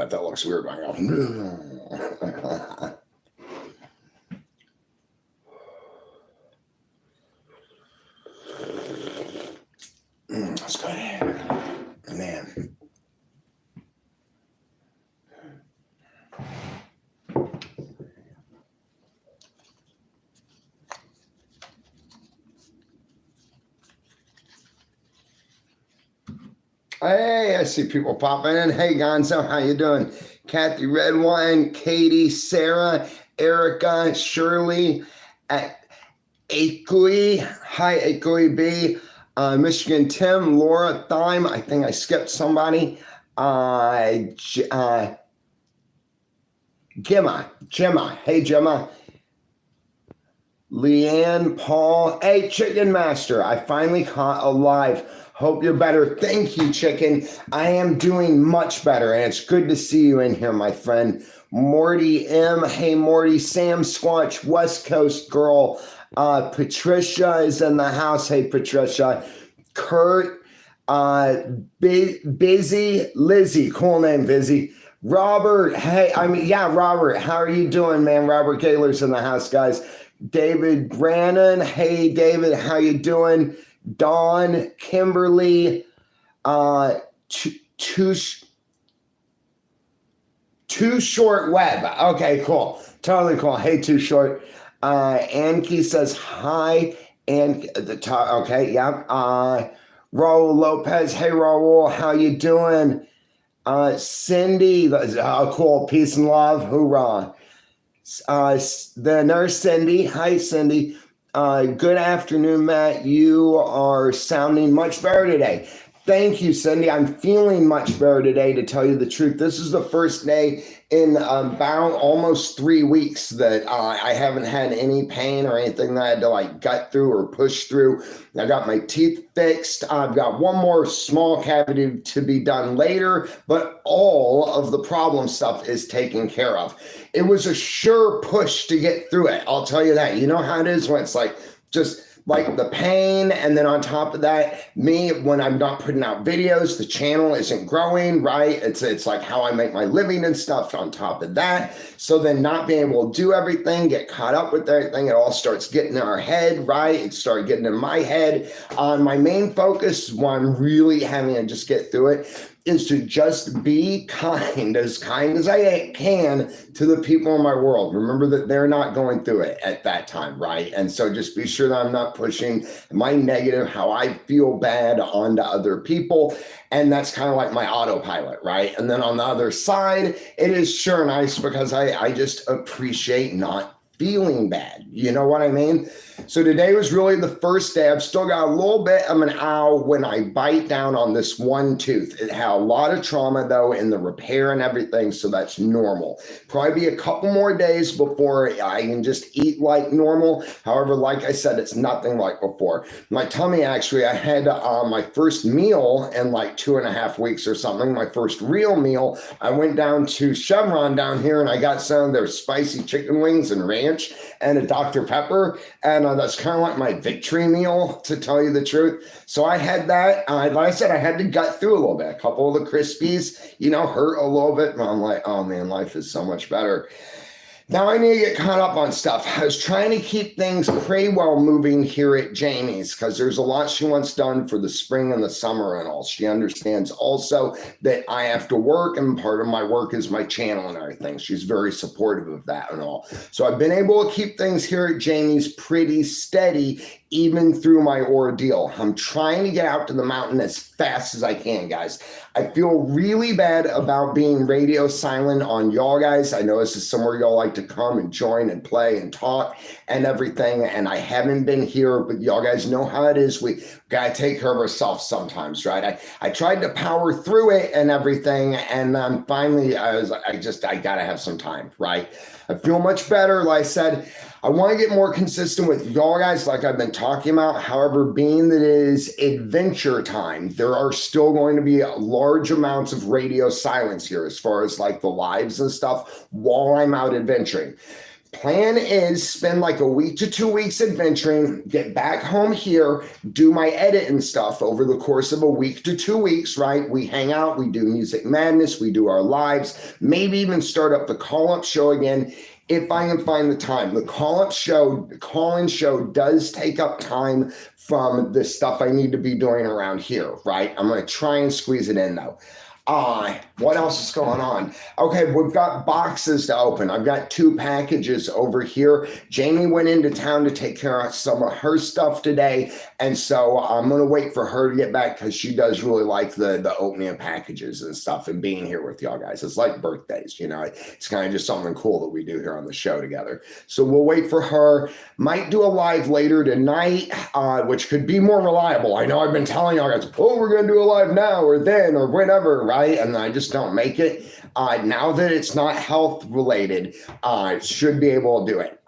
bet that looks weird right now. That's good. Man. Hey, I see people popping in. Hey, Gonzo, how you doing? Kathy Redwine, Katie, Sarah, Erica, Shirley, Akui. Hi, Akui B. Michigan Tim, Laura, Thyme. I think I skipped somebody. Gemma. Hey, Gemma. Leanne, Paul. Hey, Chicken Master. I finally caught a live. Hope you're better. Thank you, Chicken. I am doing much better, and it's good to see you in here, my friend. Morty M. Hey, Morty. Sam Squatch, West Coast girl. Patricia is in the house. Hey, Patricia. Kurt. Busy. Lizzie. Cool name, Busy. Robert. Hey, Robert. How are you doing, man? Robert Gaylor's in the house, guys. David Brannon. Hey, David. How you doing? Dawn, Kimberly, Too Short Web. Okay, cool. Totally cool. Hey, Too Short. Anki says hi. And the top. Okay, yeah. Raul Lopez. Hey, Raul. How you doing? Cindy. Cool. Peace and love. Hoorah. The nurse Cindy. Hi, Cindy. Good afternoon, Matt. You are sounding much better today. Thank you, Cindy. I'm feeling much better today, to tell you the truth. This is the first day in about almost 3 weeks that I haven't had any pain or anything that I had to like gut through or push through. I got my teeth fixed. I've got one more small cavity to be done later, but all of the problem stuff is taken care of. It was a sure push to get through it. I'll tell you that. You know how it is when it's like just like the pain, and then on top of that, me, when I'm not putting out videos, the channel isn't growing, right? It's like how I make my living and stuff on top of that. So then not being able to do everything, get caught up with everything, it all starts getting in our head, right? It started getting in my head. My main focus, when I'm really having to just get through it, is to just be kind as I can to the people in my world. Remember that they're not going through it at that time, right? And so just be sure that I'm not pushing my negative, how I feel bad onto other people. And that's kind of like my autopilot, right? And then on the other side, it is sure nice because I just appreciate not feeling bad. You know what I mean? So today was really the first day. I've still got a little bit of an owl when I bite down on this one tooth. It had a lot of trauma though in the repair and everything, so that's normal. Probably be a couple more days before I can just eat like normal. However, like I said, it's nothing like before. My tummy, actually, I had my first meal in like 2.5 weeks or something, my first real meal. I went down to Chevron down here and I got some of their spicy chicken wings and ranch and a Dr. Pepper, and that's kind of like my victory meal, to tell you the truth. So I had that. Like I said, I had to gut through a little bit. A couple of the Krispies, hurt a little bit, but I'm like, oh man, life is so much better. Now I need to get caught up on stuff. I was trying to keep things pretty well moving here at Jamie's because there's a lot she wants done for the spring and the summer and all. She understands also that I have to work, and part of my work is my channel and everything. She's very supportive of that and all. So I've been able to keep things here at Jamie's pretty steady even through my ordeal. I'm trying to get out to the mountain as fast as I can, guys. I feel really bad about being radio silent on y'all guys. I know this is somewhere y'all like to come and join and play and talk and everything, and I haven't been here, but y'all guys know how it is. We gotta take care of ourselves sometimes, right? I tried to power through it and everything, and then finally I gotta have some time, right? I feel much better. Like I said, I want to get more consistent with y'all guys like I've been talking about. However, being that it is adventure time, there are still going to be large amounts of radio silence here as far as like the lives and stuff while I'm out adventuring. Plan is spend like a week to 2 weeks adventuring, get back home here, do my edit and stuff over the course of a week to 2 weeks, right? We hang out, we do Music Madness, we do our lives, maybe even start up the call-up show again if I can find the time. The call-in show does take up time from the stuff I need to be doing around here, right? I'm going to try and squeeze it in though. What else is going on? Okay, we've got boxes to open. I've got 2 packages over here. Jamie went into town to take care of some of her stuff today, and so I'm going to wait for her to get back because she does really like the opening of packages and stuff and being here with y'all guys. It's like birthdays, you know. It's kind of just something cool that we do here on the show together. So we'll wait for her. Might do a live later tonight, which could be more reliable. I know I've been telling y'all guys, oh, we're going to do a live now or then or whenever, right? And I just don't make it. Now that it's not health related, should be able to do it.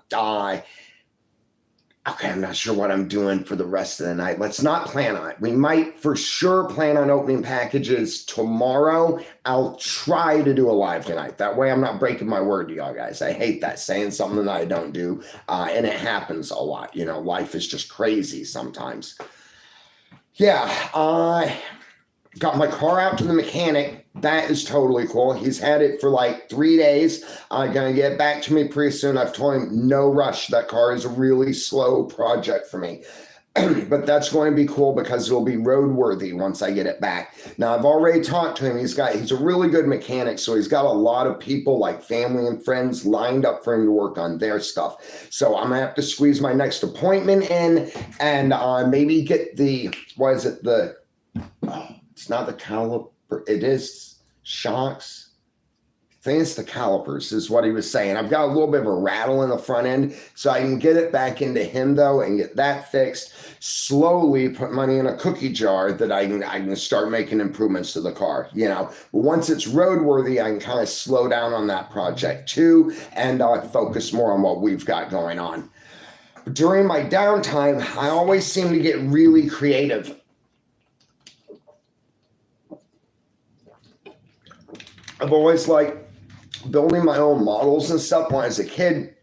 Okay, I'm not sure what I'm doing for the rest of the night. Let's not plan on it. We might for sure plan on opening packages tomorrow. I'll try to do a live tonight. That way I'm not breaking my word to y'all guys. I hate that, saying something that I don't do. And it happens a lot. You know, life is just crazy sometimes. Yeah, got my car out to the mechanic. That is totally cool. He's had it for like 3 days. Gonna get back to me pretty soon. I've told him no rush. That car is a really slow project for me. But that's going to be cool because it'll be roadworthy once I get it back. Now, I've already talked to him. He's a really good mechanic, so he's got a lot of people like family and friends lined up for him to work on their stuff. So I'm gonna have to squeeze my next appointment in and maybe get it's not the caliper. It is shocks. I think it's the calipers is what he was saying. I've got a little bit of a rattle in the front end, so I can get it back into him though and get that fixed. Slowly put money in a cookie jar that I can start making improvements to the car. You know, but once it's roadworthy, I can kind of slow down on that project too, and focus more on what we've got going on. During my downtime, I always seem to get really creative. I've always liked building my own models and stuff. When I was a kid,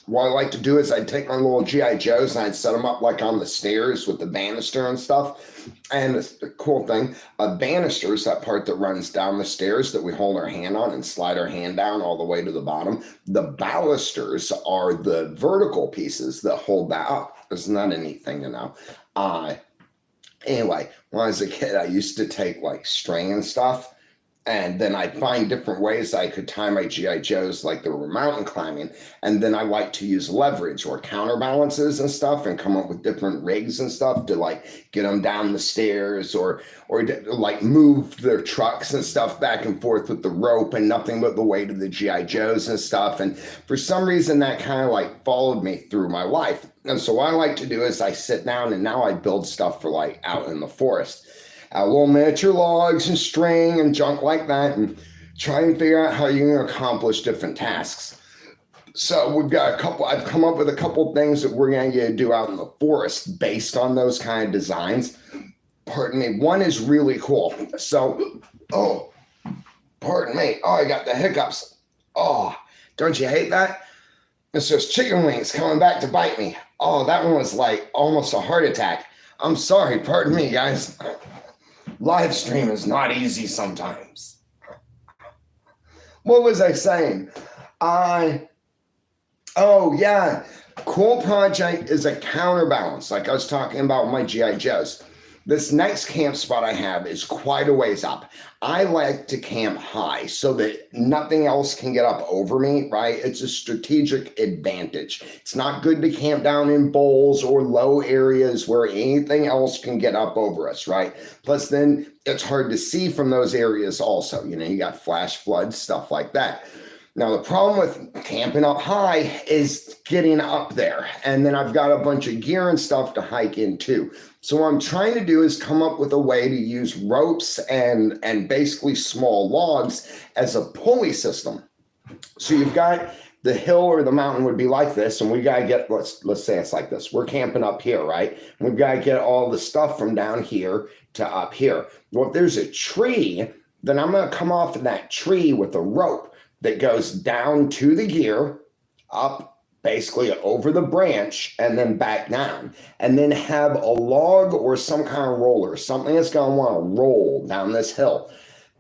what I like to do is I'd take my little G.I. Joes and I'd set them up like on the stairs with the banister and stuff. And the cool thing, a banister is that part that runs down the stairs that we hold our hand on and slide our hand down all the way to the bottom. The balusters are the vertical pieces that hold that up. Isn't that a neat thing to know? Anyway, when I was a kid, I used to take like string and stuff. And then I'd find different ways I could tie my G.I. Joes like they were mountain climbing. And then I like to use leverage or counterbalances and stuff and come up with different rigs and stuff to like get them down the stairs or like move their trucks and stuff back and forth with the rope and nothing but the weight of the G.I. Joes and stuff. And for some reason that kind of like followed me through my life. And so what I like to do is I sit down and now I build stuff for like out in the forest. Little miniature logs and string and junk like that and try and figure out how you can accomplish different tasks. So I've come up with a couple things that we're going to do out in the forest based on those kind of designs. Pardon me. One is really cool. So, pardon me. Oh, I got the hiccups. Oh, don't you hate that? It's just chicken wings coming back to bite me. Oh, that one was like almost a heart attack. I'm sorry. Pardon me, guys. Live stream is not easy sometimes. What was I saying? Cool project is a counterbalance, like I was talking about with my G.I. Joes. This next camp spot I have is quite a ways up. I like to camp high so that nothing else can get up over me, right? It's a strategic advantage. It's not good to camp down in bowls or low areas where anything else can get up over us, right? Plus then it's hard to see from those areas also. You know, you got flash floods, stuff like that. Now, the problem with camping up high is getting up there. And then I've got a bunch of gear and stuff to hike in too. So what I'm trying to do is come up with a way to use ropes and basically small logs as a pulley system. So you've got the hill or the mountain would be like this, and we got to get, let's say it's like this. We're camping up here, right? We've got to get all the stuff from down here to up here. Well, if there's a tree, then I'm going to come off of that tree with a rope that goes down to the gear, up basically over the branch and then back down, and then have a log or some kind of roller, something that's going to want to roll down this hill.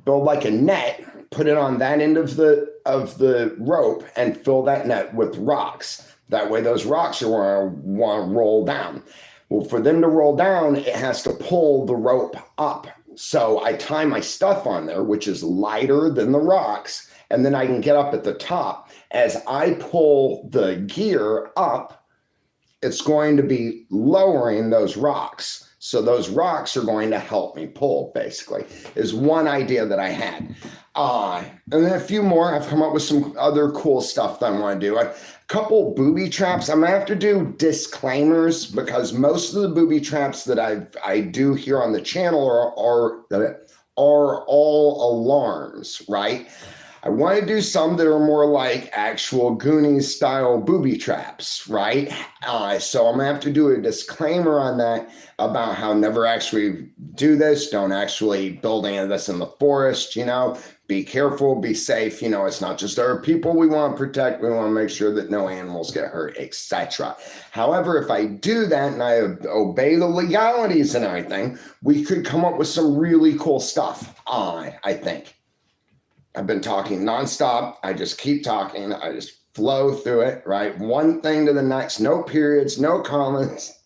Build like a net, put it on that end of the rope, and fill that net with rocks. That way those rocks are going to want to roll down. Well, for them to roll down, it has to pull the rope up. So I tie my stuff on there, which is lighter than the rocks, and then I can get up at the top. As I pull the gear up, it's going to be lowering those rocks. So those rocks are going to help me pull, basically, is one idea that I had. And then a few more. I've come up with some other cool stuff that I want to do. A couple booby traps. I'm going to have to do disclaimers because most of the booby traps that I do here on the channel are all alarms, right? I want to do some that are more like actual Goonies style booby traps, right? So I'm going to have to do a disclaimer on that about how never actually do this. Don't actually build any of this in the forest, Be careful, be safe. It's not just our people we want to protect. We want to make sure that no animals get hurt, etc. However, if I do that and I obey the legalities and everything, we could come up with some really cool stuff, I think. I've been talking nonstop. I just keep talking. I just flow through it, right? One thing to the next. No periods, no commas.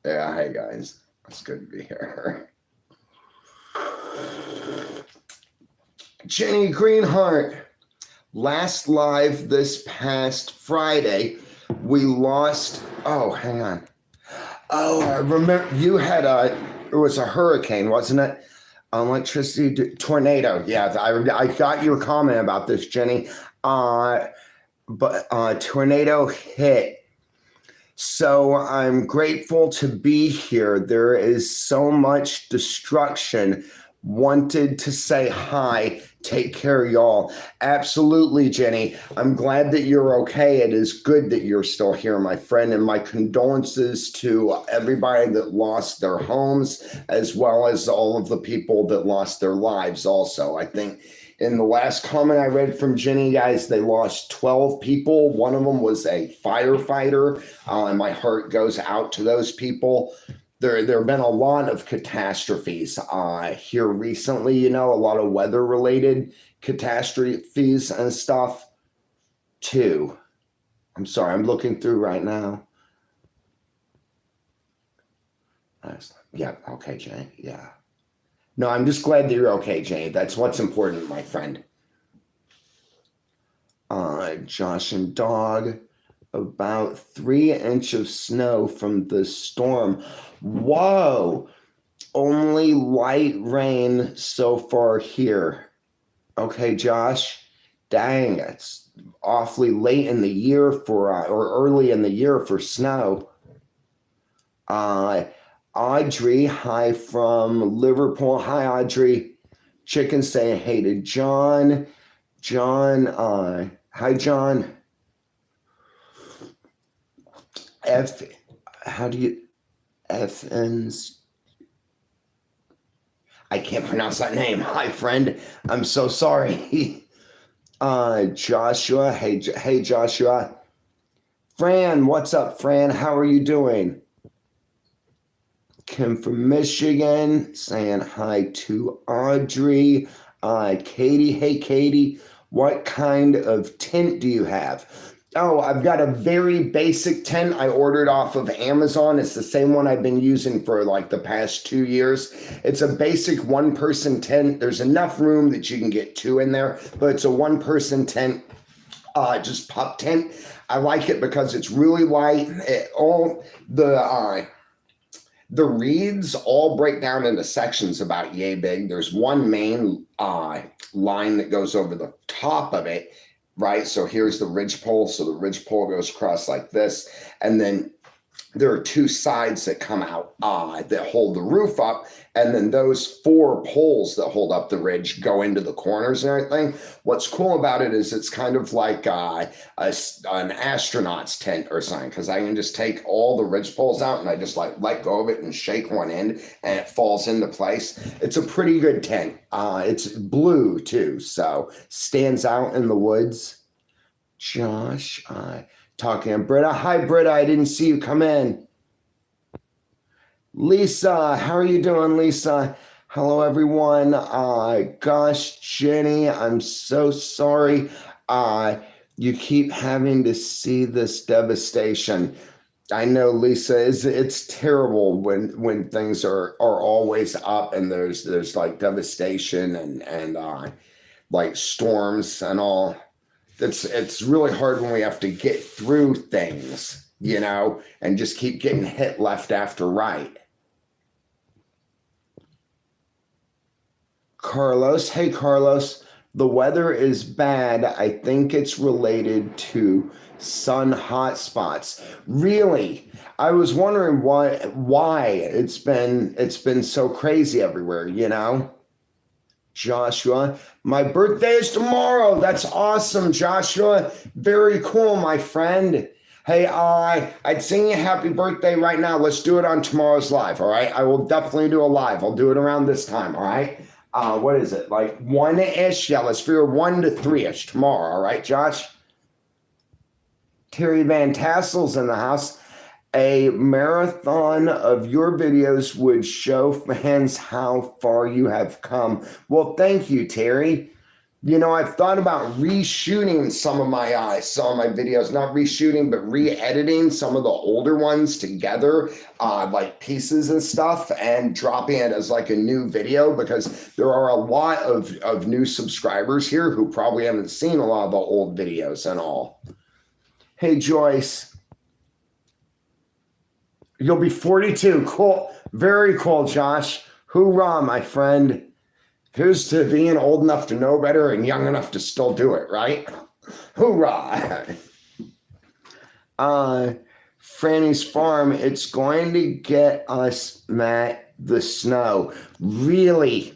Yeah, hey guys. It's good to be here. Jenny Greenheart. Last live this past Friday, we lost. Oh, hang on. Oh, I remember you had it was a hurricane, wasn't it? Electricity tornado. Yeah, I got your comment about this, Jenny. But tornado hit. So I'm grateful to be here. There is so much destruction. Wanted to say hi. Take care, y'all. Absolutely, Jenny. I'm glad that you're okay. It is good that you're still here, my friend. And my condolences to everybody that lost their homes, as well as all of the people that lost their lives also. I think in the last comment I read from Jenny, guys, they lost 12 people. One of them was a firefighter, and my heart goes out to those people. There have been a lot of catastrophes here recently, a lot of weather-related catastrophes and stuff, too. I'm sorry, I'm looking through right now. Yeah, okay, Jay, yeah. No, I'm just glad that you're okay, Jay. That's what's important, my friend. Josh and Dog. About 3 inches of snow from the storm. Whoa, only light rain so far here. Okay, Josh, dang, it's awfully late in the year or early in the year for snow. Audrey, hi from Liverpool. Hi, Audrey. Chicken saying hey to John. Hi, John. Fn's. I can't pronounce that name. Hi, friend. I'm so sorry. Joshua. Hey, Joshua. Fran, what's up, Fran? How are you doing? Kim from Michigan saying hi to Audrey. Katie. Hey, Katie. What kind of tent do you have? Oh, I've got a very basic tent I ordered off of Amazon. It's the same one I've been using for like the past 2 years. It's a basic one-person tent. There's enough room that you can get 2 in there, but it's a one-person tent, just pup tent. I like it because it's really light. The reeds all break down into sections about yay big. There's one main line that goes over the top of it, right? So here's the ridgepole. So the ridgepole goes across like this. And then there are 2 sides that come out that hold the roof up. And then those 4 poles that hold up the ridge go into the corners and everything. What's cool about it is it's kind of like an astronaut's tent or something, because I can just take all the ridge poles out and I just like let go of it and shake one end and it falls into place. It's a pretty good tent. It's blue too, so stands out in the woods. Josh, talking to Britta. Hi, Britta. I didn't see you come in. Lisa, how are you doing, Lisa? Hello, everyone. Gosh, Jenny, I'm so sorry. You keep having to see this devastation. I know, Lisa, it's terrible when things are always up and there's like devastation and like storms and all. It's really hard when we have to get through things, and just keep getting hit left after right. Carlos, hey Carlos, the weather is bad. I think it's related to sun hotspots. Really? I was wondering why it's been so crazy everywhere, Joshua, my birthday is tomorrow. That's awesome, Joshua. Very cool, my friend. Hey, I'd sing you happy birthday right now. Let's do it on tomorrow's live, all right? I will definitely do a live. I'll do it around this time, all right? What is it, like 1-ish? Yeah, let's figure 1 to 3-ish tomorrow, all right, Josh? Terry Van Tassel's in the house. A marathon of your videos would show fans how far you have come. Well, thank you, Terry. I've thought about reshooting some of my videos, not reshooting, but re-editing some of the older ones together, like pieces and stuff, and dropping it as like a new video, because there are a lot of new subscribers here who probably haven't seen a lot of the old videos and all. Hey, Joyce. You'll be 42. Cool. Very cool, Josh. Hoorah, my friend. Here's to being old enough to know better and young enough to still do it, right? Hoorah. Franny's Farm, it's going to get us, Matt, the snow. Really?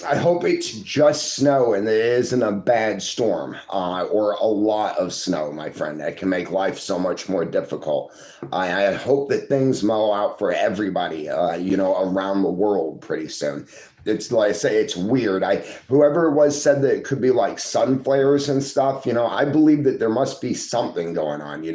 I hope it's just snow and it isn't a bad storm or a lot of snow, my friend. That can make life so much more difficult. I hope that things mellow out for everybody, around the world pretty soon. It's like I say, it's weird. Whoever it was said that it could be like sun flares and stuff. I believe that there must be something going on.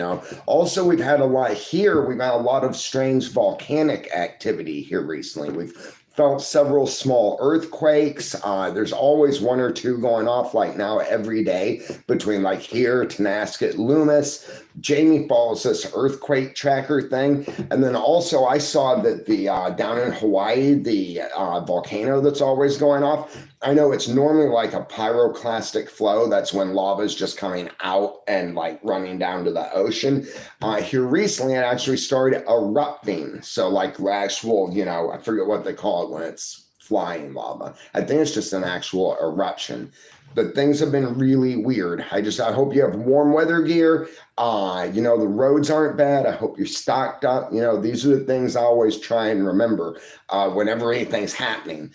Also, we've had a lot of strange volcanic activity here recently. We've felt several small earthquakes. There's always 1 or 2 going off like now every day between like here, Tonasket, Loomis. Jamie follows this earthquake tracker thing. And then also I saw that the down in Hawaii, the volcano that's always going off, I know it's normally like a pyroclastic flow. That's when lava is just coming out and like running down to the ocean. Here recently, it actually started erupting. So like actual, I forget what they call it when it's flying lava. I think it's just an actual eruption. But things have been really weird. I hope you have warm weather gear. The roads aren't bad. I hope you're stocked up. These are the things I always try and remember whenever anything's happening.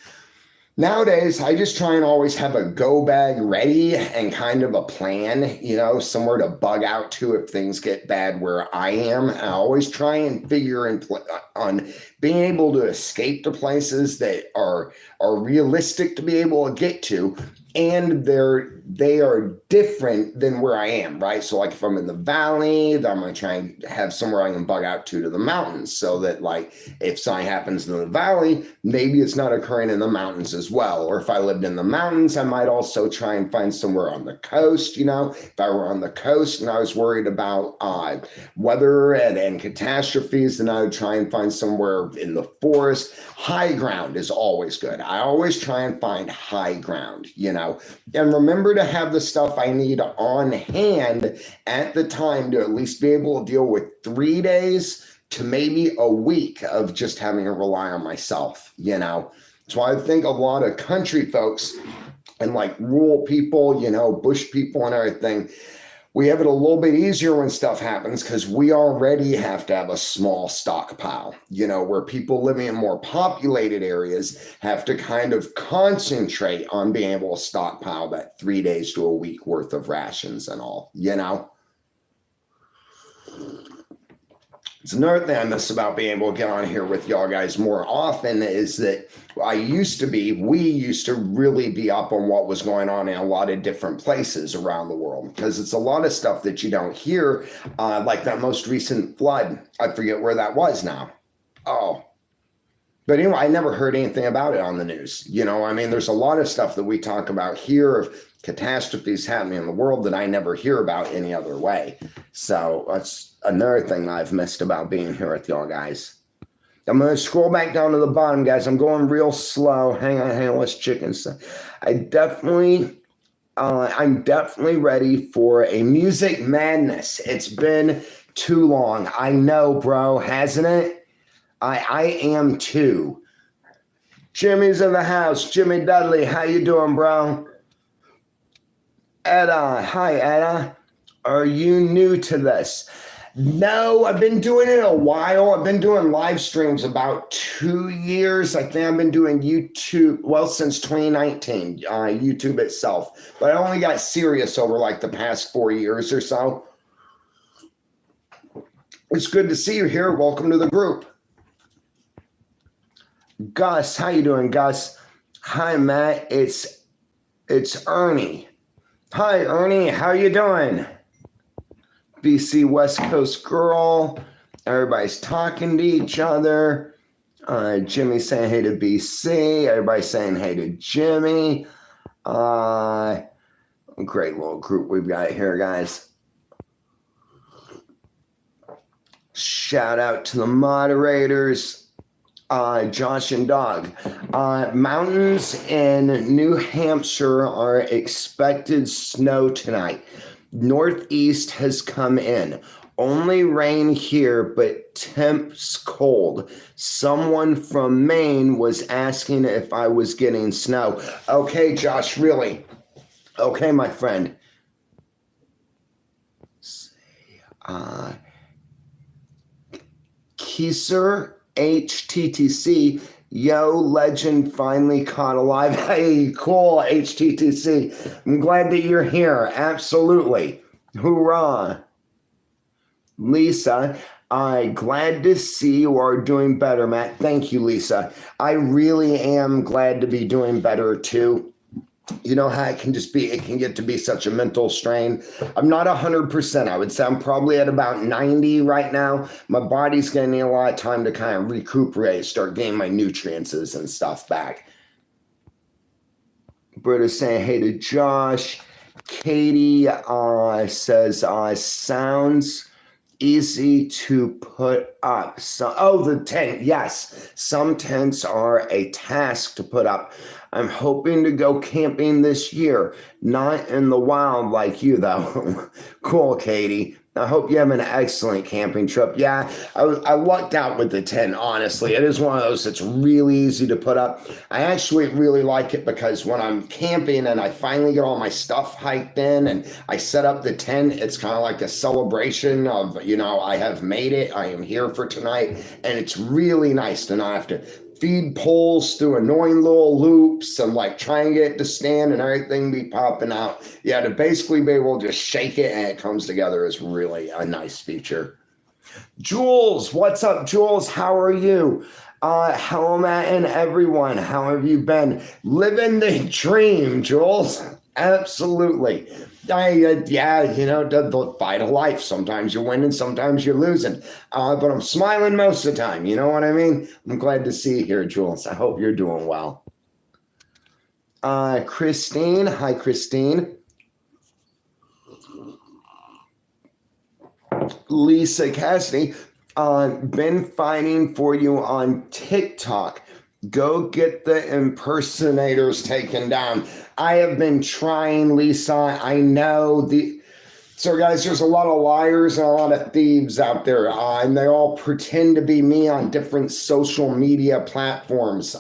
Nowadays, I just try and always have a go bag ready and kind of a plan, somewhere to bug out to if things get bad where I am. I always try and figure on being able to escape to places that are realistic to be able to get to, and they are different than where I am, right? So like if I'm in the valley, then I'm going to try and have somewhere I can bug out to the mountains, so that like if something happens in the valley, maybe it's not occurring in the mountains as well. Or if I lived in the mountains, I might also try and find somewhere on the coast. If I were on the coast and I was worried about weather and catastrophes, then I would try and find somewhere in the forest. High ground is always good. I always try and find high ground, and remember to have the stuff I need on hand at the time to at least be able to deal with 3 days to maybe a week of just having to rely on myself, That's why I think a lot of country folks and like rural people, bush people and everything, we have it a little bit easier when stuff happens because we already have to have a small stockpile, where people living in more populated areas have to kind of concentrate on being able to stockpile that 3 days to a week worth of rations and all, It's another thing I miss about being able to get on here with y'all guys more often is that we used to really be up on what was going on in a lot of different places around the world, because it's a lot of stuff that you don't hear, like that most recent flood. I forget where that was now. Oh, but anyway, I never heard anything about it on the news. I mean, there's a lot of stuff that we talk about here of catastrophes happening in the world that I never hear about any other way. So that's another thing I've missed about being here with y'all guys. I'm going to scroll back down to the bottom, guys. I'm going real slow. Hang on, let's chicken. I'm definitely ready for a music madness. It's been too long. I know, bro, hasn't it? I am too. Jimmy's in the house. Jimmy Dudley, how you doing, bro? Edda, hi, Edda. Are you new to this? No, I've been doing it a while. I've been doing live streams about 2 years. I think I've been doing YouTube, since 2019, YouTube itself. But I only got serious over like the past 4 years or so. It's good to see you here. Welcome to the group. Gus, how you doing, Gus? Hi, Matt. It's Ernie. Hi, Ernie. How you doing? BC West Coast girl. Everybody's talking to each other. Jimmy saying hey to BC. Everybody saying hey to Jimmy. Great little group we've got here, guys. Shout out to the moderators. Josh and Doug. Mountains in New Hampshire are expected snow tonight. Northeast has come in. Only rain here, but temps cold. Someone from Maine was asking if I was getting snow. Okay, Josh, really? Okay, my friend. Kieser HTTC, yo, legend finally caught alive. Hey, cool, HTTC. I'm glad that you're here. Absolutely. Hoorah. Lisa, I'm glad to see you are doing better, Matt. Thank you, Lisa. I really am glad to be doing better, too. You know how it can get to be such a mental strain. I'm not 100%. I would say I'm probably at about 90 right now. My body's going to need a lot of time to kind of recuperate, start getting my nutrients and stuff back. Britta's saying hey to Josh. Katie says, sounds easy to put up. The tent, yes. Some tents are a task to put up. I'm hoping to go camping this year, not in the wild like you, though. Cool, Katie. I hope you have an excellent camping trip. Yeah, I lucked out with the tent, honestly. It is one of those that's really easy to put up. I actually really like it because when I'm camping and I finally get all my stuff hiked in and I set up the tent, it's kind of like a celebration of, I have made it. I am here for tonight. And it's really nice to not have to feed poles through annoying little loops and like try and get it to stand and everything be popping out. Yeah, to basically be able to just shake it and it comes together is really a nice feature. Jules, what's up, Jules? How are you? Hello, Matt and everyone. How have you been? Living the dream, Jules. Absolutely. The fight of life. Sometimes you're winning, sometimes you're losing. But I'm smiling most of the time. You know what I mean? I'm glad to see you here, Jules. I hope you're doing well. Christine. Hi, Christine. Lisa Cassidy. Been fighting for you on TikTok. Go get the impersonators taken down. I have been trying, Lisa. I know so guys, there's a lot of liars and a lot of thieves out there, and they all pretend to be me on different social media platforms,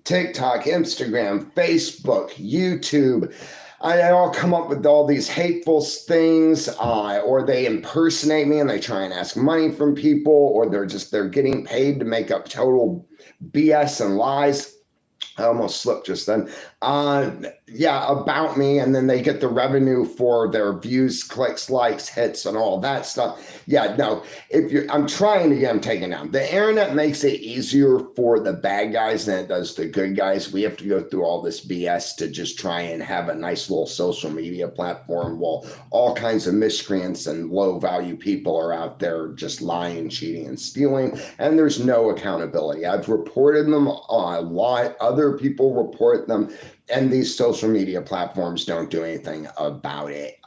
TikTok, Instagram, Facebook, YouTube. They all come up with all these hateful things, or they impersonate me and they try and ask money from people, or they're getting paid to make up total BS and lies. I almost slipped just then. Yeah, about me, and then they get the revenue for their views, clicks, likes, hits, and all that stuff. Yeah, no, if you, I'm trying to get them taken down. The internet makes it easier for the bad guys than it does the good guys. We have to go through all this BS to just try and have a nice little social media platform while all kinds of miscreants and low value people are out there just lying, cheating, and stealing, and there's no accountability. I've reported them a lot. Other people report them, and these social media platforms don't do anything about it.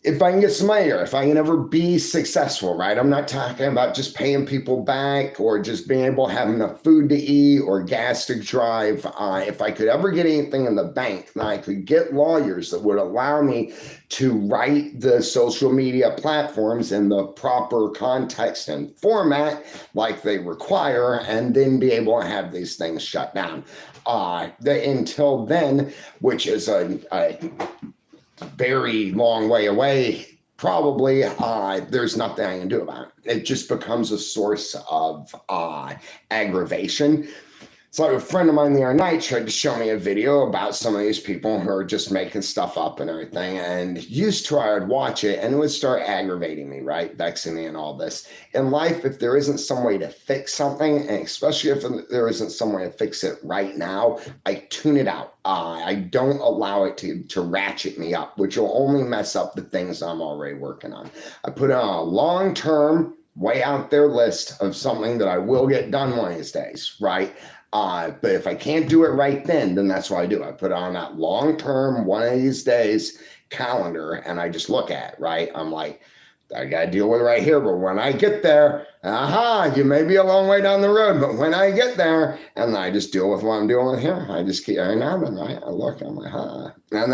If I can get some money or if I can ever be successful, right? I'm not talking about just paying people back or just being able to have enough food to eat or gas to drive. If I could ever get anything in the bank, then I could get lawyers that would allow me to write the social media platforms in the proper context and format like they require, and then be able to have these things shut down. Until then, which is a very long way away, probably, there's nothing I can do about it. It just becomes a source of aggravation. So a friend of mine the other night tried to show me a video about some of these people who are just making stuff up and everything. And used to, I would watch it and it would start aggravating me, right? Vexing me and all this. In life, if there isn't some way to fix something, and especially if there isn't some way to fix it right now, I tune it out. I don't allow it to ratchet me up, which will only mess up the things I'm already working on. I put on a long-term, way out there list of something that I will get done one of these days, right? But if I can't do it right then that's what I do. I put on that long-term, one of these days calendar, and I just look at it, right? I'm like, I got to deal with it right here. But when I get there, you may be a long way down the road, but when I get there, and I just deal with what I'm dealing with here, I just keep every now and then, right? I look, I'm like, And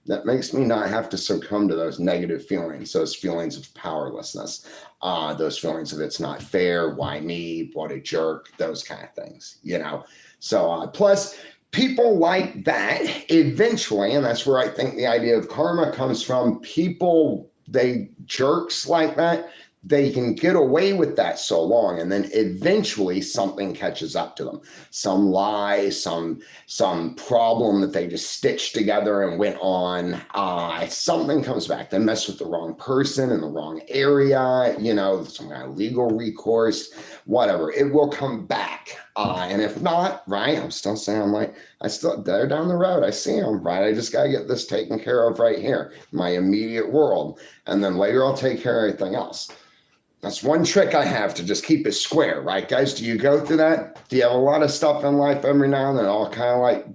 that makes me not have to succumb to those negative feelings, those feelings of powerlessness, those feelings of it's not fair, why me, what a jerk, those kind of things, you know? So plus people like that eventually, and that's where I think the idea of karma comes from, people, they jerks like that, they can get away with that so long, and then eventually something catches up to them. Some lie, some problem that they just stitched together and went on. Something comes back. They mess with the wrong person in the wrong area, you know, some kind of legal recourse, whatever. It will come back. And if not, right, I'm still saying, they're down the road. I see them, right? I just got to get this taken care of right here, my immediate world. And then later I'll take care of everything else. That's one trick I have to just keep it square, right, guys? Do you go through that? Do you have a lot of stuff in life every now and then? It all kind of like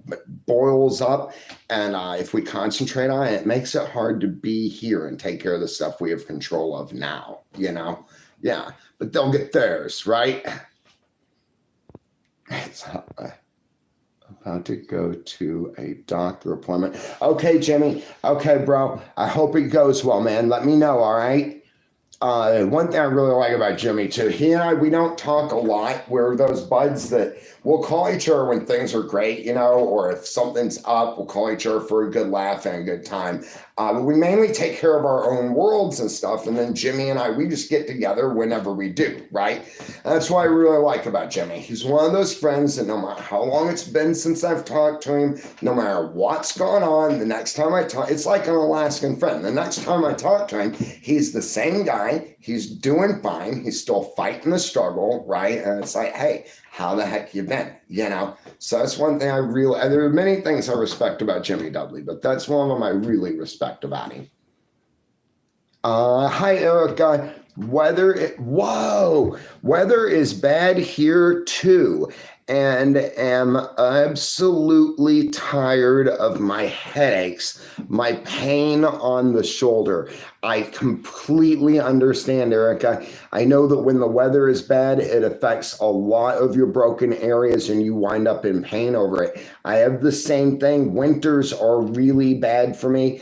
boils up. And if we concentrate on it, it makes it hard to be here and take care of the stuff we have control of now, you know? Yeah, but they'll get theirs, right? It's about to go to a doctor appointment. Okay, Jimmy. Okay, bro. I hope it goes well, man. Let me know, all right? One thing I really like about Jimmy too, he and I, we don't talk a lot. We're those buds that we'll call each other when things are great, you know, or if something's up, we'll call each other for a good laugh and a good time. We mainly take care of our own worlds and stuff. And then Jimmy and I, we just get together whenever we do, right? And that's what I really like about Jimmy. He's one of those friends that no matter how long it's been since I've talked to him, no matter what's gone on, the next time I talk, it's like an Alaskan friend. The next time I talk to him, he's the same guy. He's doing fine. He's still fighting the struggle, right? And it's like, hey, how the heck you been? You know? So that's one thing there are many things I respect about Jimmy Dudley, but that's one of them I really respect about him. Hi, Erica. Weather is bad here too, and am absolutely tired of my headaches, my pain on the shoulder. I completely understand, Erica. I know that when the weather is bad, it affects a lot of your broken areas and you wind up in pain over it. I have the same thing. Winters are really bad for me.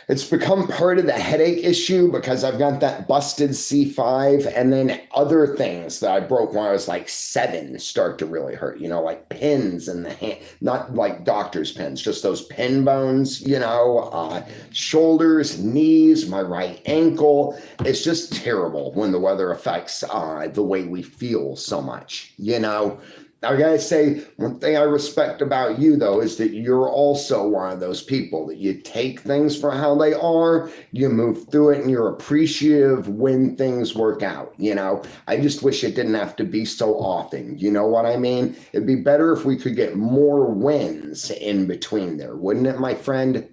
It's become part of the headache issue because I've got that busted C5, and then other things that I broke when I was like 7 start to really hurt, you know, like pins in the hand, not like doctor's pins, just those pin bones, you know, shoulders, knees, my right ankle. It's just terrible when the weather affects the way we feel so much, you know. I gotta say, one thing I respect about you though is that you're also one of those people that you take things for how they are, you move through it, and you're appreciative when things work out. I just wish it didn't have to be so often. You know what I mean? It'd be better if we could get more wins in between there, wouldn't it, my friend?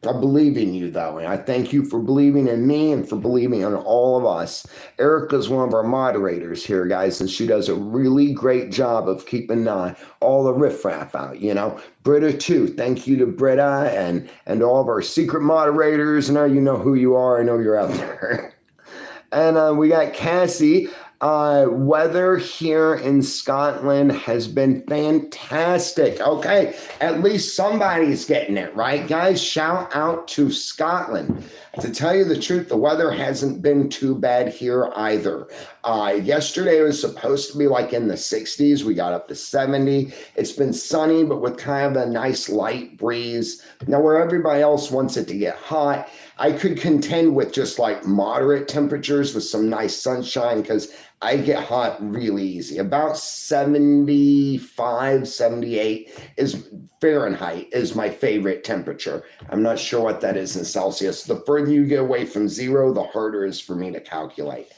I believe in you, though, and I thank you for believing in me and for believing in all of us. Erica's one of our moderators here, guys, and she does a really great job of keeping all the riffraff out, Britta, too. Thank you to Britta and all of our secret moderators. Now you know who you are. I know you're out there. And we got Cassie. Weather here in Scotland has been fantastic. Okay, at least somebody's getting it, right, guys? Shout out to Scotland. To tell you the truth, the weather hasn't been too bad here either. Yesterday it was supposed to be like in the 60s. We got up to 70. It's been sunny, but with kind of a nice light breeze. Now, where everybody else wants it to get hot, I could contend with just like moderate temperatures with some nice sunshine because I get hot really easy. About 75, 78 is Fahrenheit is my favorite temperature. I'm not sure what that is in Celsius. The further you get away from zero, the harder it is for me to calculate.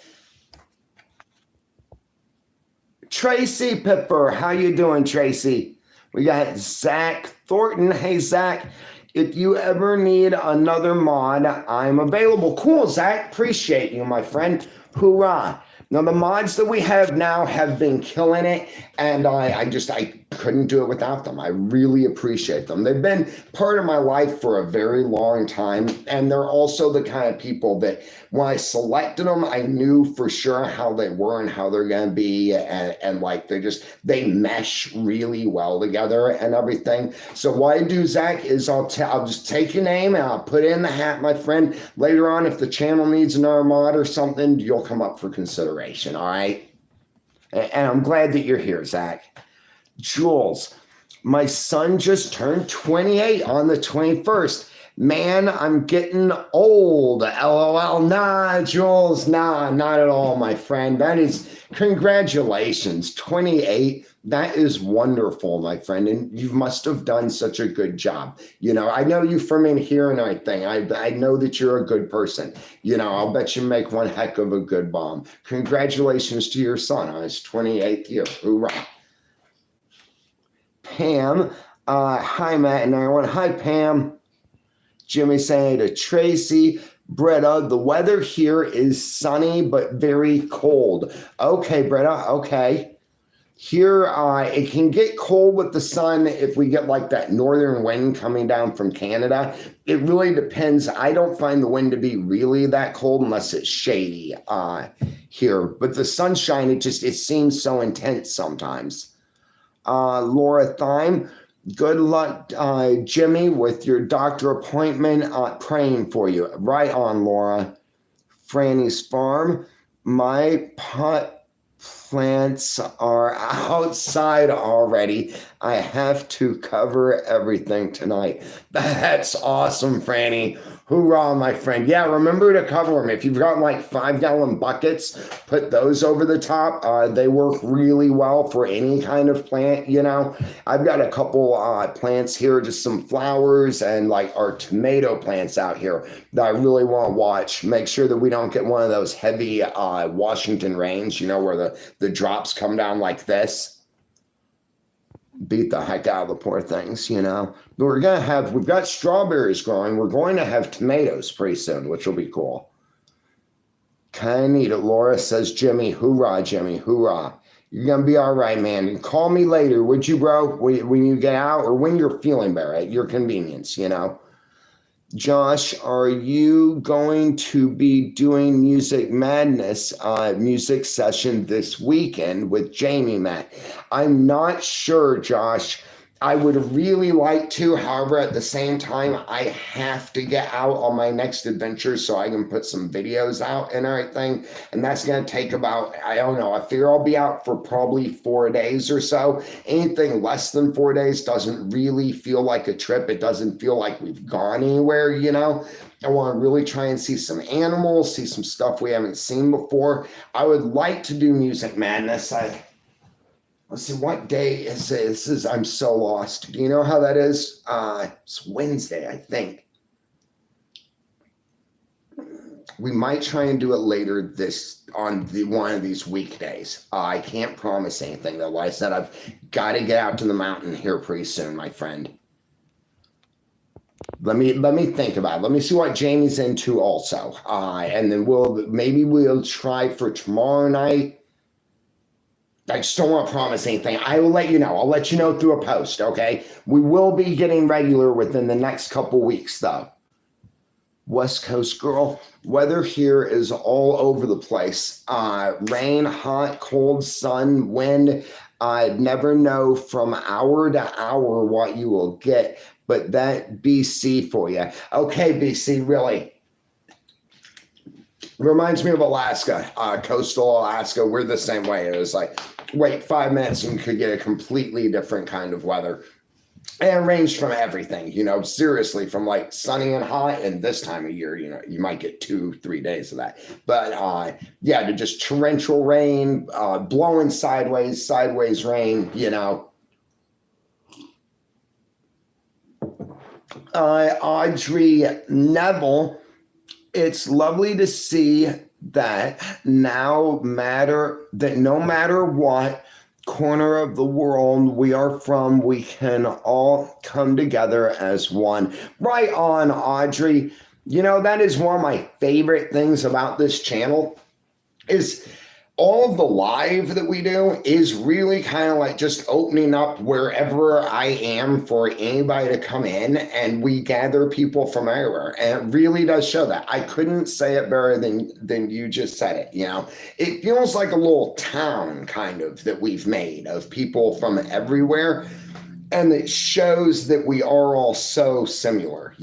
Tracy Pipper, how you doing, Tracy? We got Zach Thornton. Hey, Zach. If you ever need another mod, I'm available. Cool, Zach. Appreciate you, my friend. Hoorah. Now, the mods that we have now have been killing it, and I couldn't do it without them. I really appreciate them. They've been part of my life for a very long time, and they're also the kind of people that when I selected them, I knew for sure how they were and how they're going to be, and like they mesh really well together and everything. So what I do, Zach, is I'll just take your name and I'll put it in the hat, my friend. Later on, if the channel needs another mod or something, you'll come up for consideration, all right? And I'm glad that you're here, Zach. Jules, my son just turned 28 on the 21st. Man, I'm getting old. LOL. Nah, Jules, nah, not at all, my friend. That is, congratulations, 28. That is wonderful, my friend. And you must have done such a good job. I know you from in here and everything. I know that you're a good person. I'll bet you make one heck of a good mom. Congratulations to your son on his 28th year. Hoorah. Pam, hi, Matt and everyone. Hi, Pam. Jimmy saying to Tracy, Britta, the weather here is sunny but very cold. Okay, Britta, okay. Here, it can get cold with the sun if we get like that northern wind coming down from Canada. It really depends. I don't find the wind to be really that cold unless it's shady here. But the sunshine, it seems so intense sometimes. Laura Thyme, good luck, Jimmy, with your doctor appointment. Praying for you. Right on, Laura. Franny's Farm, my pot plants are outside already. I have to cover everything tonight. That's awesome, Franny. Hoorah, my friend. Yeah, remember to cover them. If you've got like 5-gallon buckets, put those over the top. They work really well for any kind of plant, I've got a couple plants here, just some flowers and like our tomato plants out here that I really want to watch. Make sure that we don't get one of those heavy Washington rains, where the drops come down like this. Beat the heck out of the poor things, But we've got strawberries growing. We're going to have tomatoes pretty soon, which will be cool. Kinda need it, Laura, says Jimmy. Hoorah, Jimmy, hoorah. You're going to be all right, man. And call me later, would you, bro? When you get out or when you're feeling better at your convenience, Josh, are you going to be doing Music Madness music session this weekend with Jamie, Matt? I'm not sure, Josh. I would really like to. However, at the same time, I have to get out on my next adventure so I can put some videos out and everything. And that's going to take about, I don't know, I figure I'll be out for probably 4 days or so. Anything less than 4 days doesn't really feel like a trip. It doesn't feel like we've gone anywhere, I want to really try and see some animals, see some stuff we haven't seen before. I would like to do Music Madness. let's see, what day is it? I'm so lost. Do you know how that is? It's Wednesday, I think. We might try and do it later on one of these weekdays. I can't promise anything though. Like I said, I've got to get out to the mountain here pretty soon, my friend. Let me think about it. Let me see what Jamie's into also, and then we'll try for tomorrow night. I just don't want to promise anything. I will let you know. I'll let you know through a post. Okay, we will be getting regular within the next couple weeks though. West Coast girl, weather here is all over the place. Rain, hot, cold, sun, wind. I never know from hour to hour what you will get, but that BC for you. Okay, BC, really. Reminds me of Alaska, coastal Alaska. We're the same way. It was like, wait 5 minutes and you could get a completely different kind of weather. And it ranged from everything, seriously, from like sunny and hot, and this time of year, you might get 2-3 days of that. But yeah, to just torrential rain, blowing sideways rain, Audrey Neville, it's lovely to see that no matter what corner of the world we are from, we can all come together as one. Right on, Audrey. That is one of my favorite things about this channel is all of the live that we do is really kind of like just opening up wherever I am for anybody to come in, and we gather people from everywhere. And it really does show that. I couldn't say it better than you just said it. It feels like a little town kind of that we've made of people from everywhere. And it shows that we are all so similar,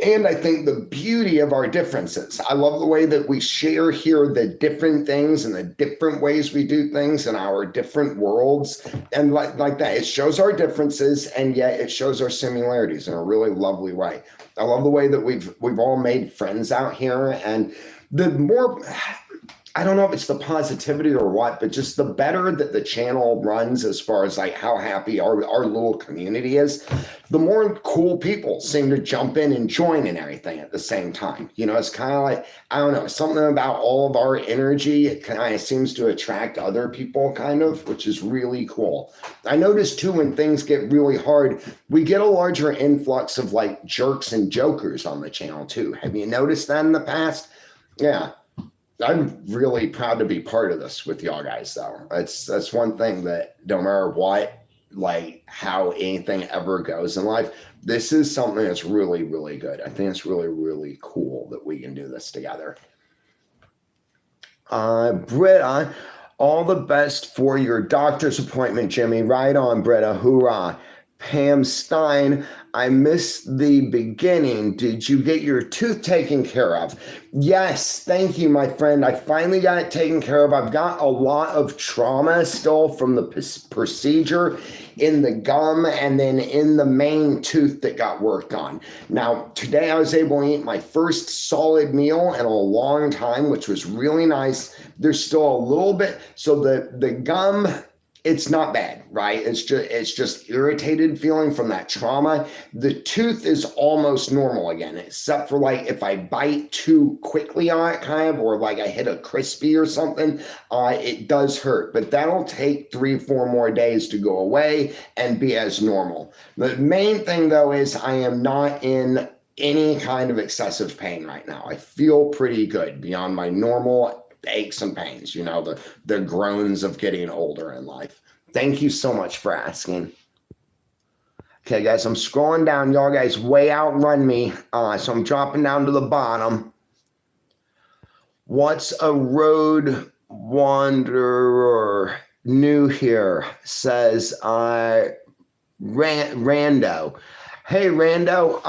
And I think the beauty of our differences. I love the way that we share here the different things and the different ways we do things in our different worlds. And like that, it shows our differences and yet it shows our similarities in a really lovely way. I love the way that we've all made friends out here, and the more, I don't know if it's the positivity or what, but just the better that the channel runs as far as like how happy our little community is, the more cool people seem to jump in and join and everything at the same time. It's kind of like, I don't know, something about all of our energy, it kind of seems to attract other people kind of, which is really cool. I notice too, when things get really hard, we get a larger influx of like jerks and jokers on the channel too. Have you noticed that in the past? Yeah. I'm really proud to be part of this with y'all guys, though. That's one thing that no matter what, like how anything ever goes in life, this is something that's really, really good. I think it's really, really cool that we can do this together. Britta, all the best for your doctor's appointment, Jimmy. Right on, Britta. Hoorah. Pam Stein, I missed the beginning. Did you get your tooth taken care of? Yes, thank you, my friend. I finally got it taken care of. I've got a lot of trauma still from the procedure in the gum and then in the main tooth that got worked on. Now, today I was able to eat my first solid meal in a long time, which was really nice. There's still a little bit, so the gum, it's not bad, right? It's just irritated feeling from that trauma. The tooth is almost normal again, except for like if I bite too quickly on it kind of, or like I hit a crispy or something, it does hurt, but that'll take 3-4 more days to go away and be as normal. The main thing though is I am not in any kind of excessive pain right now. I feel pretty good beyond my normal aches and pains, the groans of getting older in life. Thank you so much for asking. Okay, guys, I'm scrolling down. Y'all guys way outrun me, so I'm dropping down to the bottom. What's a road wanderer new here? Says Rando. Hey, Rando,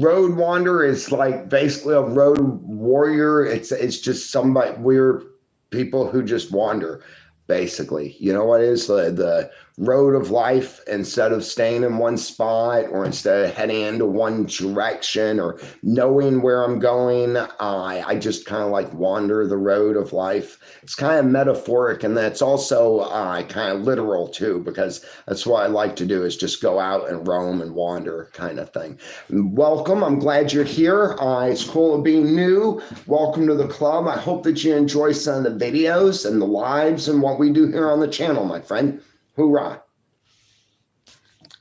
road wanderer is like basically a road warrior. It's just somebody, we're people who just wander. basically. You know what is the road of life? Instead of staying in one spot, or instead of heading into one direction or knowing where I'm going, I just kind of like wander the road of life. It's kind of metaphoric, and that's also kind of literal too, because that's what I like to do, is just go out and roam and wander kind of thing. Welcome. I'm glad you're here. It's cool to be new. Welcome to the club. I hope that you enjoy some of the videos and the lives and what we do here on the channel, my friend. Hoorah.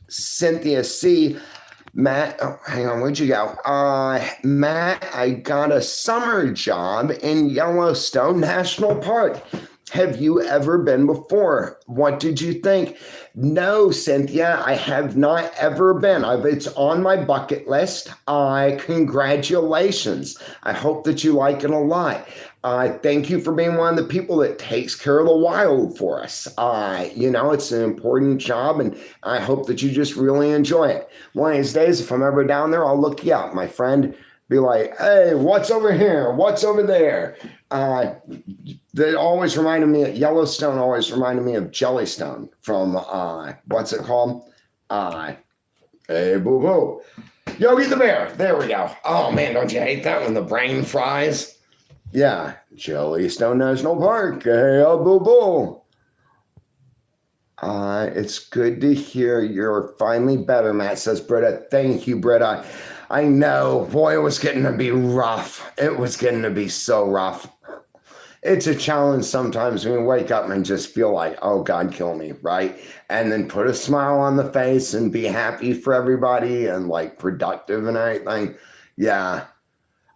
Cynthia C. Matt, oh, hang on, where'd you go? Matt, I got a summer job in Yellowstone National Park. Have you ever been before? What did you think? No, Cynthia, I have not ever been. It's on my bucket list. Congratulations. I hope that you like it a lot. Thank you for being one of the people that takes care of the wild for us. It's an important job, and I hope that you just really enjoy it. One of these days, if I'm ever down there, I'll look you up, my friend. Be like, hey, what's over here? What's over there? That always reminded me, Yellowstone always reminded me of Jellystone from, what's it called? Hey, boo-boo. Yogi the Bear. There we go. Oh, man, don't you hate that when the brain fries? Yeah, Jellystone National Park. Hey, boo-boo. It's good to hear you're finally better, Matt, says Britta. Thank you, Britta. I know, boy, it was getting to be rough. It was getting to be so rough. It's a challenge sometimes when you wake up and just feel like, oh, God, kill me, right? And then put a smile on the face and be happy for everybody and like productive and everything. Yeah.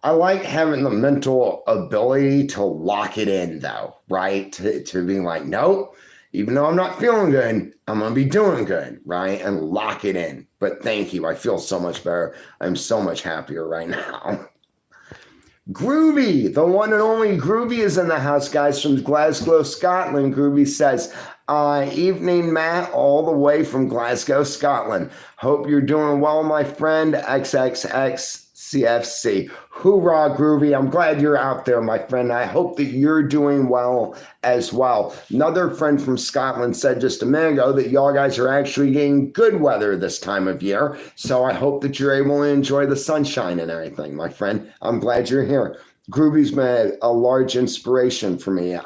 I like having the mental ability to lock it in, though, right? To be like, nope. Even though I'm not feeling good, I'm going to be doing good, right? And lock it in. But thank you. I feel so much better. I'm so much happier right now. Groovy, the one and only Groovy is in the house, guys, from Glasgow, Scotland. Groovy says, evening, Matt, all the way from Glasgow, Scotland. Hope you're doing well, my friend. XXXCFC. Hoorah, Groovy. I'm glad you're out there, my friend. I hope that you're doing well as well. Another friend from Scotland said just a minute ago that y'all guys are actually getting good weather this time of year. So I hope that you're able to enjoy the sunshine and everything, my friend. I'm glad you're here. Groovy's been a large inspiration for me,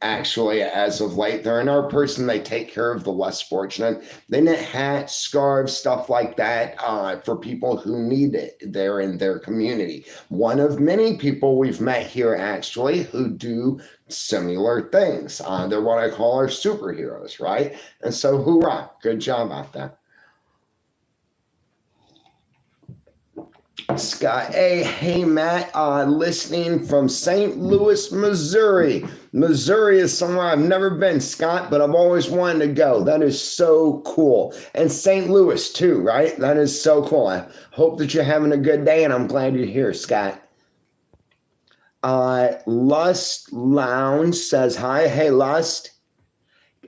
actually, as of late. They're an art person. They take care of the less fortunate. They knit hats, scarves, stuff like that for people who need it there in their community. One of many people we've met here, actually, who do similar things. They're what I call our superheroes, right? And so, hoorah. Good job out there. Scott A. Hey, Matt, listening from St. Louis, Missouri. Missouri is somewhere I've never been, Scott, but I've always wanted to go. That is so cool. And St. Louis, too, right? That is so cool. I hope that you're having a good day, and I'm glad you're here, Scott. Lust Lounge says, hi. Hey, Lust.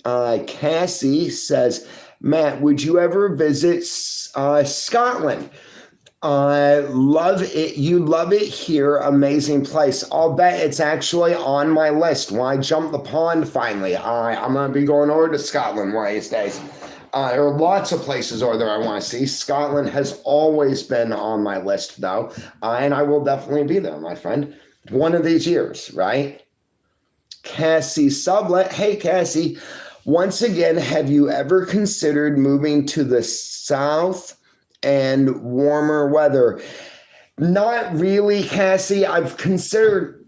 Cassie says, Matt, would you ever visit Scotland? I love it. You love it here. Amazing place. I'll bet it's actually on my list. When I jump the pond finally, I'm going to be going over to Scotland one of these days. There are lots of places over there I want to see. Scotland has always been on my list, though, and I will definitely be there, my friend, one of these years, right? Cassie Sublet. Hey, Cassie. Once again, have you ever considered moving to the south and warmer weather? Not really, Cassie. I've considered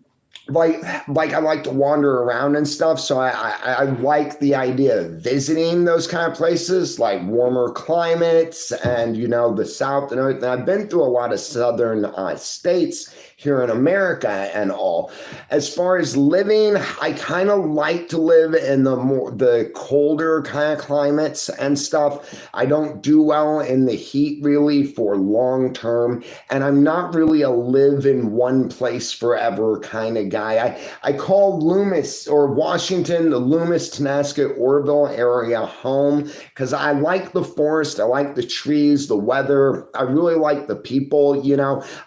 like I like to wander around and stuff, so I like the idea of visiting those kind of places, like warmer climates and the south and everything. I've been through a lot of southern states here in America and all. As far as living, I kind of like to live in the colder kind of climates and stuff. I don't do well in the heat really for long term, and I'm not really a live in one place forever kind of guy. I call Loomis or Washington, the Loomis, Tonasket, Orville area home because I like the forest, I like the trees, the weather. I really like the people.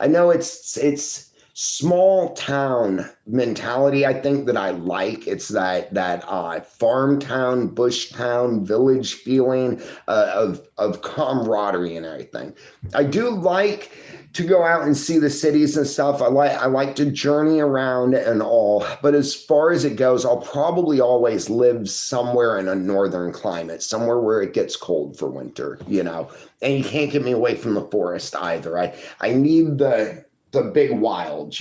I know it's small town mentality, I think, that I like. It's that farm town, bush town, village feeling of camaraderie and everything. I do like to go out and see the cities and stuff. I like to journey around and all. But as far as it goes, I'll probably always live somewhere in a northern climate, somewhere where it gets cold for winter, And you can't get me away from the forest either. I need the big wilds.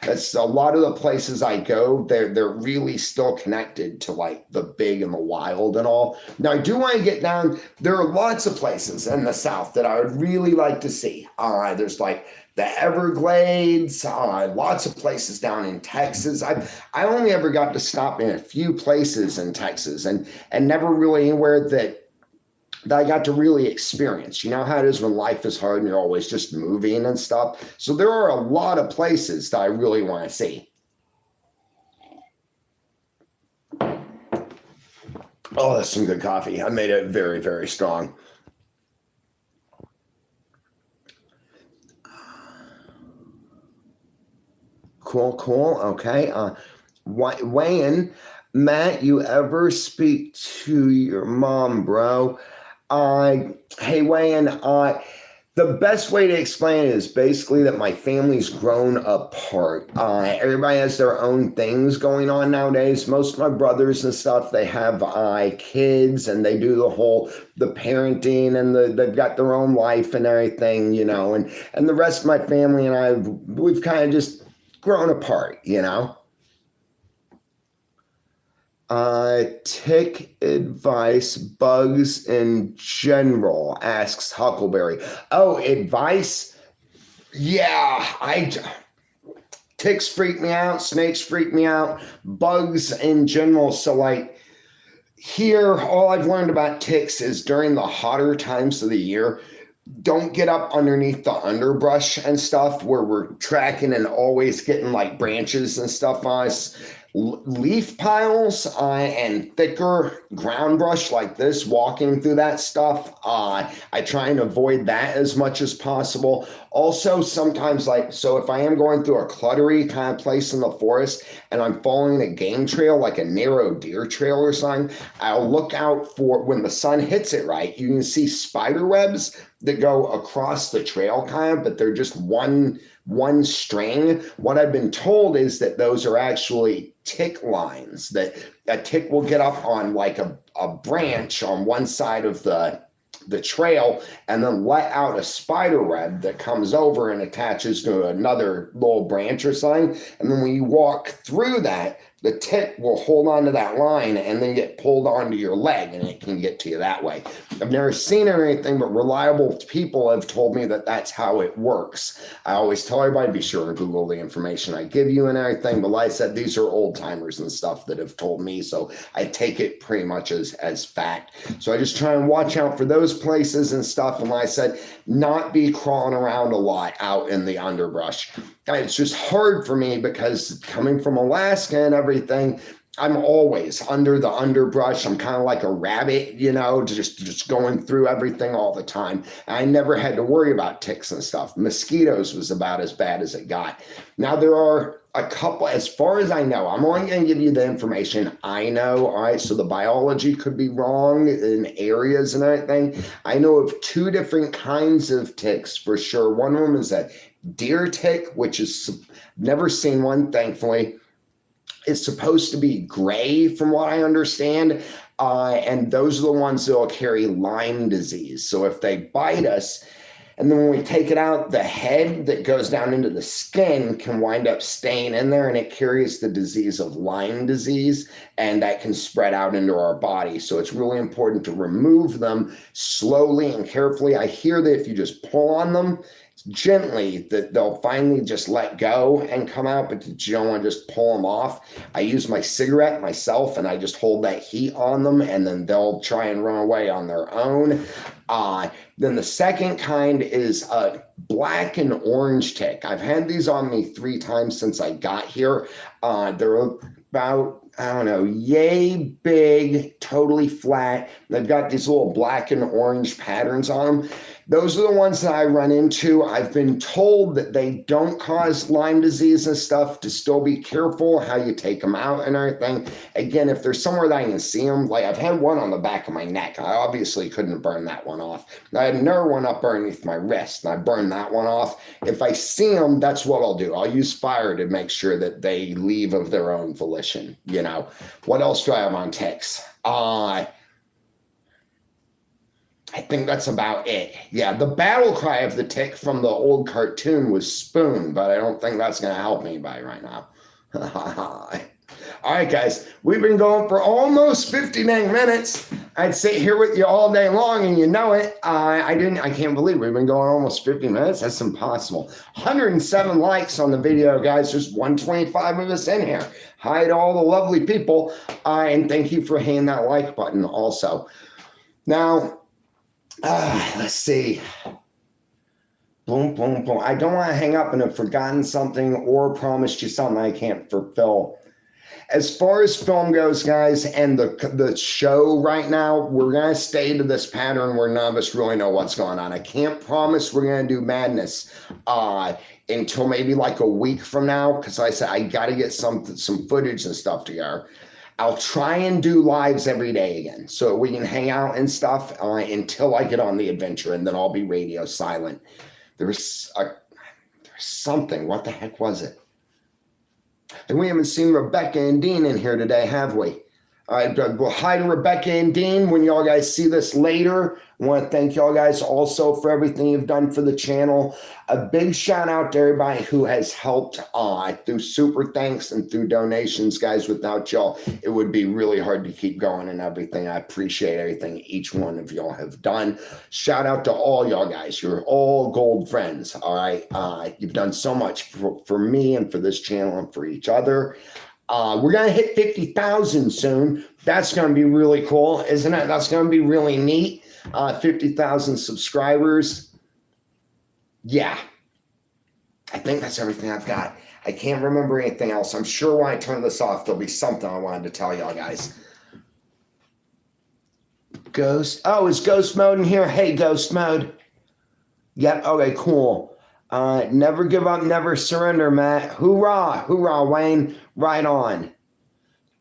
That's a lot of the places I go, they're really still connected to like the big and the wild and all. Now I do want to get down. There are lots of places in the South that I would really like to see. There's like the Everglades, lots of places down in Texas. I only ever got to stop in a few places in Texas and never really anywhere that I got to really experience. You know how it is when life is hard and you're always just moving and stuff. So there are a lot of places that I really want to see. Oh, that's some good coffee. I made it very, very strong. Cool. Okay. Wayne, Matt, you ever speak to your mom, bro? Hey, Wayne, the best way to explain it is basically that my family's grown apart. Everybody has their own things going on nowadays. Most of my brothers and stuff, they have kids and they do the parenting and they've got their own life and everything, and the rest of my family and we've kind of just grown apart. Tick advice, bugs in general, asks Huckleberry. Oh, advice? Yeah, ticks freak me out, snakes freak me out, bugs in general. So like here, all I've learned about ticks is during the hotter times of the year, don't get up underneath the underbrush and stuff where we're tracking and always getting like branches and stuff on us. Leaf piles and thicker ground brush like this, walking through that stuff, I try and avoid that as much as possible. Also, sometimes so if I am going through a cluttery kind of place in the forest and I'm following a game trail, like a narrow deer trail or something, I'll look out for when the sun hits it right, you can see spider webs that go across the trail kind of, but they're just one string. What I've been told is that those are actually tick lines, that a tick will get up on like a branch on one side of the trail and then let out a spider web that comes over and attaches to another little branch or something. And then when you walk through that, the tick will hold on to that line and then get pulled onto your leg and it can get to you that way. I've never seen it or anything, but reliable people have told me that that's how it works. I always tell everybody, be sure and Google the information I give you and everything. But like I said, these are old timers and stuff that have told me. So I take it pretty much as fact. So I just try and watch out for those places and stuff. And like I said, not be crawling around a lot out in the underbrush. It's just hard for me because coming from Alaska and everything, I'm always under the underbrush. I'm kind of like a rabbit, just going through everything all the time. I never had to worry about ticks and stuff. Mosquitoes was about as bad as it got. Now there are a couple, as far as I know, I'm only going to give you the information I know. All right, so the biology could be wrong in areas and everything. I know of two different kinds of ticks for sure. One of them is a deer tick, which is never seen one, thankfully. It's supposed to be gray from what I understand. And those are the ones that will carry Lyme disease. So if they bite us, and then when we take it out, the head that goes down into the skin can wind up staying in there and it carries the disease of Lyme disease, and that can spread out into our body. So it's really important to remove them slowly and carefully. I hear that if you just pull on them gently, that they'll finally just let go and come out, but you don't want to just pull them off. I use my cigarette myself and I just hold that heat on them and then they'll try and run away on their own. Then the second kind is a black and orange tick. I've had these on me 3 times since I got here. They're about I don't know, yay big, totally flat. They've got these little black and orange patterns on them. Those are the ones that I run into. I've been told that they don't cause Lyme disease and stuff, to still be careful how you take them out and everything. Again, if there's somewhere that I can see them, like I've had one on the back of my neck. I obviously couldn't burn that one off. I had another one up underneath my wrist, and I burned that one off. If I see them, that's what I'll do. I'll use fire to make sure that they leave of their own volition. You know, what else do I have on ticks? I think that's about it. Yeah, the battle cry of the tick from the old cartoon was spoon, but I don't think that's going to help anybody right now. All right, guys, we've been going for almost 59 minutes. I'd sit here with you all day long, and you know it. I can't believe we've been going almost 50 minutes. That's impossible. 107 likes on the video, guys. There's 125 of us in here. Hi to all the lovely people, and thank you for hitting that like button also. Now, let's see. Boom, boom, boom. I don't want to hang up and have forgotten something or promised you something I can't fulfill. As far as film goes, guys, and the show right now, we're going to stay to this pattern where none of us really know what's going on. I can't promise we're going to do madness until maybe like a week from now, because I said I got to get some footage and stuff together. I'll try and do lives every day again so we can hang out and stuff until I get on the adventure, and then I'll be radio silent. There's something. What the heck was it? And we haven't seen Rebecca and Dean in here today, have we? All right, well, hi to Rebecca and Dean. When y'all guys see this later, I want to thank y'all guys also for everything you've done for the channel. A big shout out to everybody who has helped through super thanks and through donations, guys. Without y'all, it would be really hard to keep going and everything. I appreciate everything each one of y'all have done. Shout out to all y'all guys. You're all gold friends, all right? You've done so much for me and for this channel and for each other. We're going to hit 50,000 soon. That's going to be really cool, isn't it? That's going to be really neat. 50,000 subscribers. Yeah. I think that's everything I've got. I can't remember anything else. I'm sure when I turn this off, there'll be something I wanted to tell y'all guys. Ghost. Oh, is Ghost Mode in here? Hey, Ghost Mode. Yep. Okay, cool. Never give up, never surrender, Matt. Hoorah, hoorah, Wayne. Right on.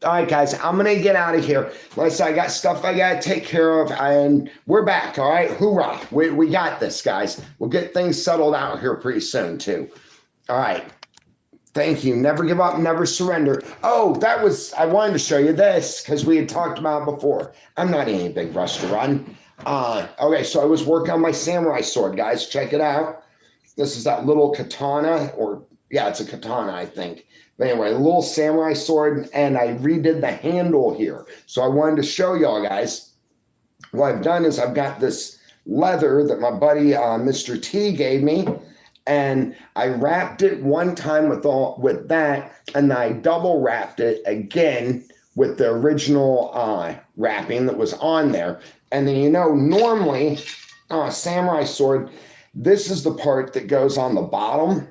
All right, guys, I'm going to get out of here. Like I said, I got stuff I got to take care of, and we're back, all right? Hoorah. We got this, guys. We'll get things settled out here pretty soon, too. All right. Thank you. Never give up, never surrender. Oh, I wanted to show you this because we had talked about it before. I'm not in any big rush to run. Okay, so I was working on my samurai sword, guys. Check it out. This is that little katana, yeah, it's a katana, I think. But anyway, a little samurai sword, and I redid the handle here. So I wanted to show y'all guys. What I've done is I've got this leather that my buddy Mr. T gave me, and I wrapped it one time with that, and I double wrapped it again with the original wrapping that was on there. And then, normally samurai sword, this is the part that goes on the bottom,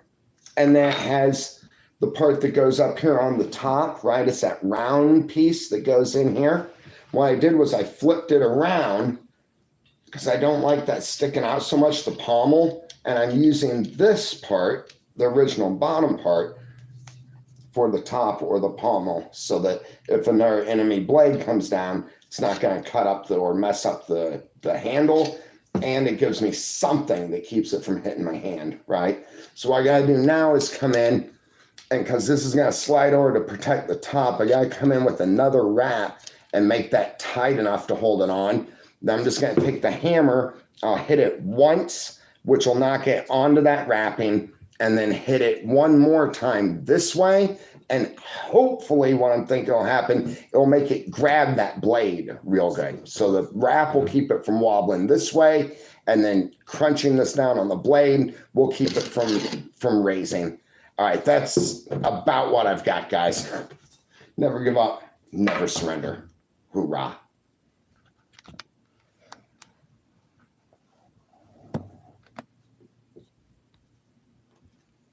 and that has the part that goes up here on the top, right? It's that round piece that goes in here. What I did was I flipped it around because I don't like that sticking out so much, the pommel, and I'm using this part, the original bottom part, for the top or the pommel, so that if another enemy blade comes down, it's not going to cut up or mess up the handle. And it gives me something that keeps it from hitting my hand, right? So what I got to do now is come in, and because this is going to slide over to protect the top, I got to come in with another wrap and make that tight enough to hold it on. Then I'm just going to take the hammer, I'll hit it once, which will knock it onto that wrapping, and then hit it one more time this way. And hopefully what I'm thinking will happen, it'll make it grab that blade real good. So the wrap will keep it from wobbling this way, and then crunching this down on the blade will keep it from raising. All right, that's about what I've got, guys. Never give up, never surrender. Hoorah.